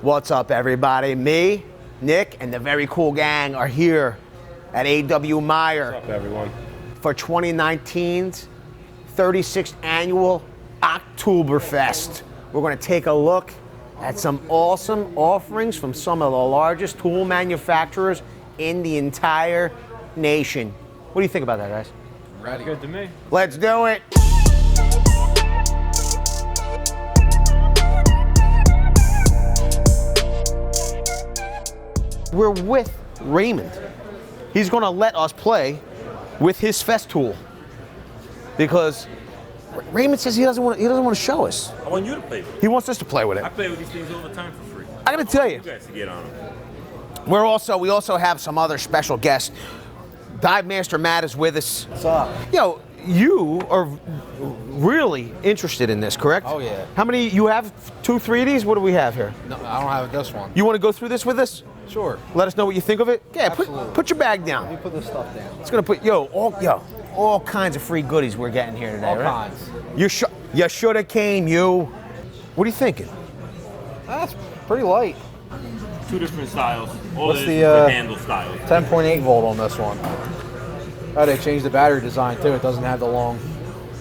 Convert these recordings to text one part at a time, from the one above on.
What's up, everybody? Me, Nick, and the very cool gang are here at A.W. Meyer. What's up, everyone? For 2019's 36th annual Oktoberfest. We're going to take a look at some awesome offerings from some of the largest tool manufacturers in the entire nation. What do you think about that, guys? Ready. Good to me. Let's do it. We're with Raymond. He's going to let us play with his FESTOOL because Raymond says he doesn't want to show us. I want you to play with it. He wants us to play with it. I play with these things all the time for free. I got to tell you, You guys to get on them. we also have some other special guests. Dive Master Matt is with us. What's up? Yo, you are really interested in this, correct? Oh, yeah. How many, you have 2, 3 of these? What do we have here? No, I don't have this one. You want to go through this with us? Sure. Let us know what you think of it. Yeah, Absolutely. put your bag down. Let me put this stuff down. It's gonna put all kinds of free goodies we're getting here today, All right? kinds. You should have came, you. What are you thinking? That's pretty light. Two different styles. All What's it is the, is the handle style. 10.8 volt on this one. Oh, they changed the battery design too. It doesn't have the long.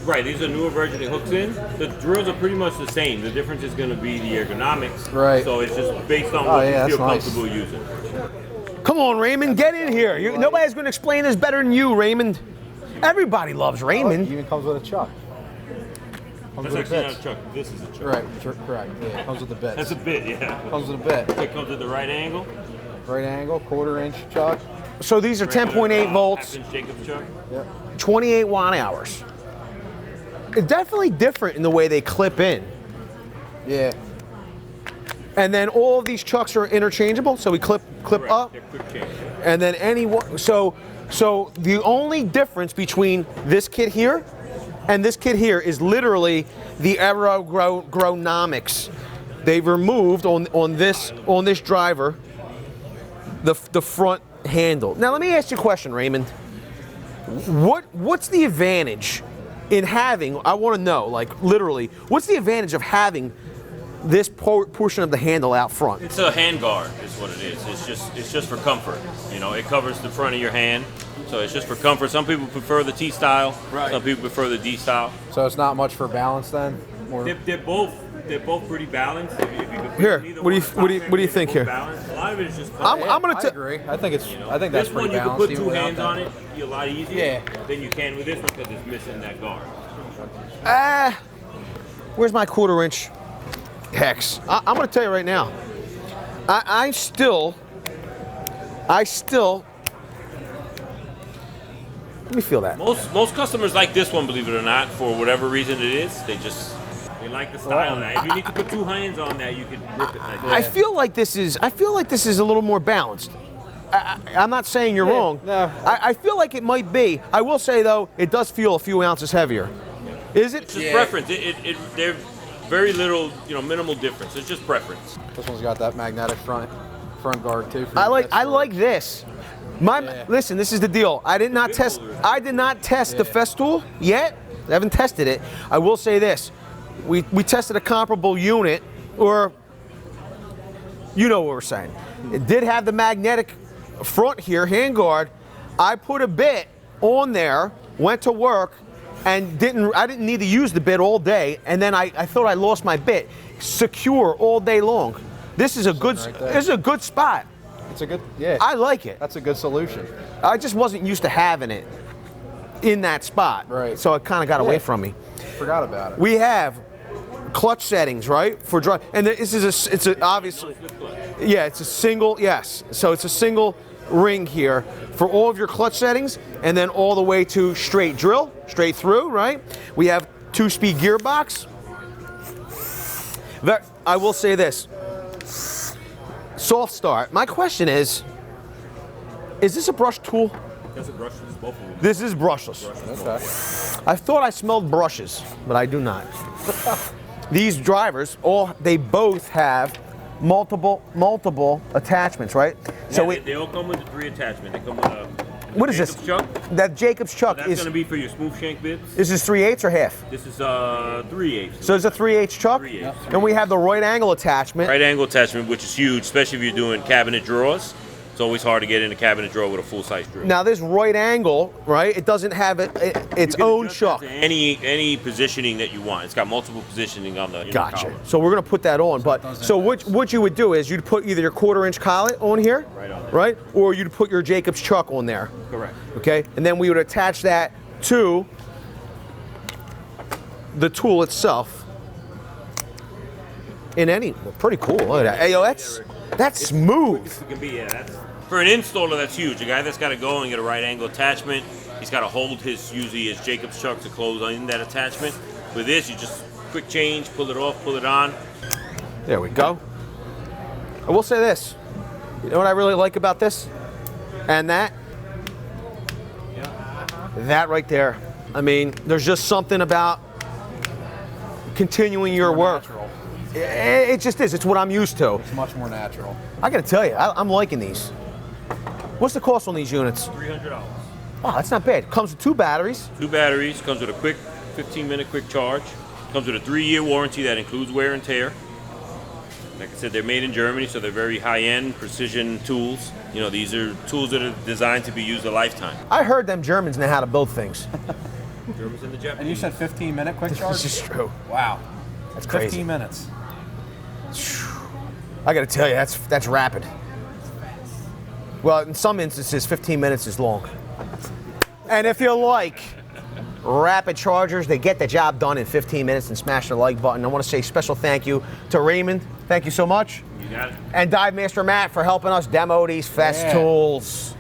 Right, these are newer version it hooks in. The drills are pretty much the same. The difference is going to be the ergonomics. Right. So it's just based on Oh, what yeah, you feel that's nice. comfortable using. Come on, Raymond, get in here. Nobody's gonna explain this better than you, Raymond. Everybody loves It Raymond. even comes with a chuck. Comes That's with actually a not a bit. chuck. This is a chuck. Right, correct. Yeah, it comes with the bits. That's a bit, yeah. Comes with a bit. It comes at the right angle. Right angle, 1/4 inch chuck. So these are 10.8 volts, Half-inch Jacob's chuck. Yep. 28 watt hours. It's definitely different in the way they clip in. Yeah. And then all of these chucks are interchangeable, so we clip Correct. up. They're quick change. And then so the only difference between this kit here and this kit here is literally the ergonomics. They've removed on this driver the front handle. Now let me ask you a question, Raymond. What's the advantage in having? I want to know, like literally, what's the advantage of having this portion of the handle out front? It's a hand guard is what it is. It's just for comfort. You know, it covers the front of your hand. So it's just for comfort. Some people prefer the T style. Right. Some people prefer the D style. So it's not much for balance then. Or They're both pretty balanced. If you could put Here, either what do you- one what do you- top what do you there, think they're here? both balanced. A lot of it is just I'm comfort. gonna I tell. agree. I think it's. You know, I think that's this one pretty you can balanced. put even two without hands that. on it. You're a lot easier Yeah. than you can with this one because it's missing that guard. Where's my 1/4 inch hex? I'm gonna tell you right now. I still. Let me feel that. Most customers like this one, believe it or not, for whatever reason it is. They like the style of that. If you need to put two hands on that, you can rip it like that. I feel like this is a little more balanced. I'm not saying you're wrong. no. I feel like it might be. I will say though, it does feel a few ounces heavier. Is it? It's just preference. They're very little, minimal difference. It's just preference. This one's got that magnetic front guard too. for I your like bits. I like this. Listen, this is the deal. I did not test the FESTOOL yet. I haven't tested it. I will say this. We tested a comparable unit, or you know what we're saying. It did have the magnetic front here, handguard. I put a bit on there, went to work, and I didn't need to use the bit all day, and then I thought I lost my bit. Secure all day long. This is a good spot. It's a good. Yeah. I like it. That's a good solution. I just wasn't used to having it in that spot. Right. So it kind of got away from me. Forgot about it. We have clutch settings, right? For drive, and this is it's a obviously, yeah, it's a single, yes. So it's a single ring here for all of your clutch settings, and then all the way to straight drill, straight through, right? We have 2-speed gearbox. I will say this. Soft start. My question is this a brush tool? That's a brushless, both of them. This is brushless. Okay. I thought I smelled brushes, but I do not. These drivers, they both have multiple attachments, right? So they all come with the 3 attachment. They come with a What is Jacob's this? chuck. That Jacob's chuck That's is. going to be for your smooth shank bits. This is 3/8 or half? This is 3/8. So it's a 3/8 chuck, 3/8. and we have the right angle attachment. Right angle attachment, which is huge, especially if you're doing cabinet drawers. It's always hard to get in a cabinet drawer with a full-size drill. Now this right angle, right? It doesn't have its own Adjust chuck. that to any positioning that you want. It's got multiple positioning on the inner Gotcha. collar. So we're gonna put that on, but so what you would do is you'd put either your 1/4-inch collet on here, Right on there. right, or you'd put your Jacob's chuck on there. Correct. Okay, and then we would attach that to the tool itself. In any, pretty cool. Look at that. Hey, yo, that's smooth. It can be, yeah. For an installer, that's huge. A guy that's got to go and get a right angle attachment, he's got to hold usually his Jacob's chuck to close in that attachment. With this, you just quick change, pull it off, pull it on. There we go. I will say this. You know what I really like about this? And that? That right there. I mean, there's just something about continuing your work. Natural. It just is. It's what I'm used to. It's much more natural. I gotta tell you, I'm liking these. What's the cost on these units? $300. Oh, that's not bad. Comes with 2 batteries. 2 batteries, comes with a quick 15-minute quick charge. Comes with a 3-year warranty that includes wear and tear. Like I said, they're made in Germany, so they're very high-end, precision tools. You know, these are tools that are designed to be used a lifetime. I heard them Germans know how to build things. Germans and the Japanese. And you said 15-minute quick charge? This is true. Wow. That's crazy. 15 minutes. I gotta tell you, that's rapid. Well, in some instances, 15 minutes is long. And if you like rapid chargers, they get the job done in 15 minutes and smash the like button. I want to say special thank you to Raymond. Thank you so much. You got it. And Dive Master Matt for helping us demo these FESTools.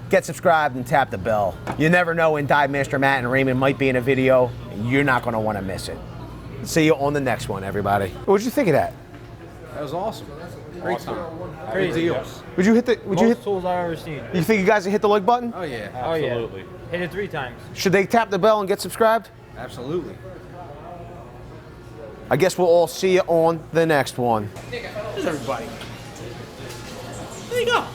Get subscribed and tap the bell. You never know when Dive Master Matt and Raymond might be in a video, and you're not going to want to miss it. See you on the next one, everybody. What'd you think of that? That was awesome. Great time. Crazy. deals. Would you hit the? Would you Most hit? tools I've ever seen. You think you guys would hit the like button? Oh, yeah. Oh yeah. Absolutely. Hit it 3 times. Should they tap the bell and get subscribed? Absolutely. I guess we'll all see you on the next one. Here's everybody. There you go.